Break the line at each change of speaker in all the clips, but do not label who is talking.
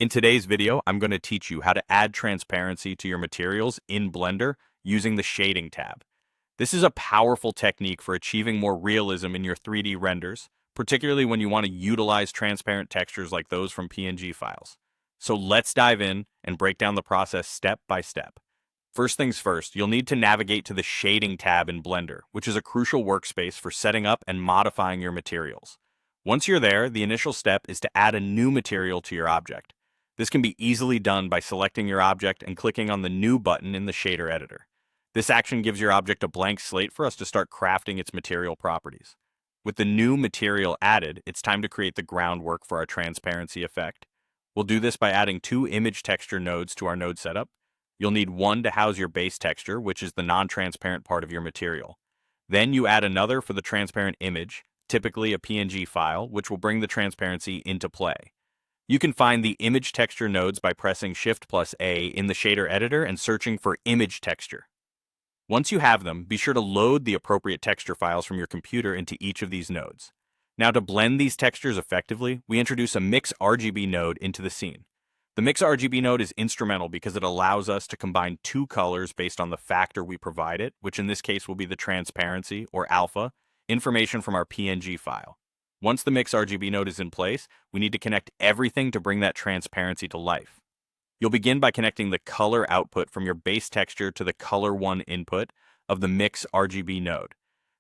In today's video, I'm going to teach you how to add transparency to your materials in Blender using the Shading tab. This is a powerful technique for achieving more realism in your 3D renders, particularly when you want to utilize transparent textures like those from PNG files. So let's dive in and break down the process step by step. First things first, you'll need to navigate to the Shading tab in Blender, which is a crucial workspace for setting up and modifying your materials. Once you're there, the initial step is to add a new material to your object. This can be easily done by selecting your object and clicking on the New button in the shader editor. This action gives your object a blank slate for us to start crafting its material properties. With the new material added, it's time to create the groundwork for our transparency effect. We'll do this by adding two image texture nodes to our node setup. You'll need one to house your base texture, which is the non-transparent part of your material. Then you add another for the transparent image, typically a PNG file, which will bring the transparency into play. You can find the image texture nodes by pressing Shift+A in the shader editor and searching for image texture. Once you have them, be sure to load the appropriate texture files from your computer into each of these nodes. Now to blend these textures effectively, we introduce a Mix RGB node into the scene. The Mix RGB node is instrumental because it allows us to combine two colors based on the factor we provide it, which in this case will be the transparency, or alpha, information from our PNG file. Once the Mix RGB node is in place, we need to connect everything to bring that transparency to life. You'll begin by connecting the color output from your base texture to the color 1 input of the Mix RGB node.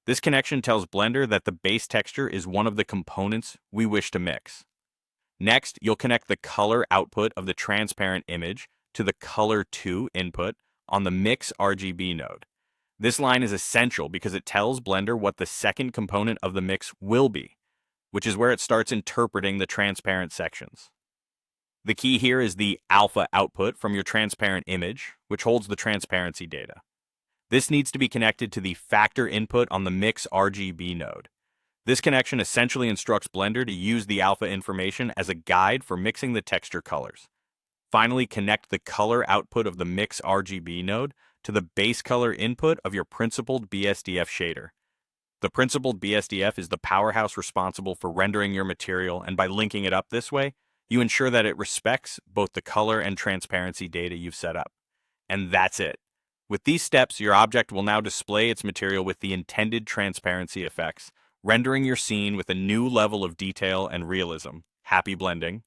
This connection tells Blender that the base texture is one of the components we wish to mix. Next, you'll connect the color output of the transparent image to the color 2 input on the Mix RGB node. This line is essential because it tells Blender what the second component of the mix will be, which is where it starts interpreting the transparent sections. The key here is the alpha output from your transparent image, which holds the transparency data. This needs to be connected to the factor input on the Mix RGB node. This connection essentially instructs Blender to use the alpha information as a guide for mixing the texture colors. Finally, connect the color output of the Mix RGB node to the base color input of your principled BSDF shader. The principled BSDF is the powerhouse responsible for rendering your material, and by linking it up this way, you ensure that it respects both the color and transparency data you've set up. And that's it. With these steps, your object will now display its material with the intended transparency effects, rendering your scene with a new level of detail and realism. Happy blending!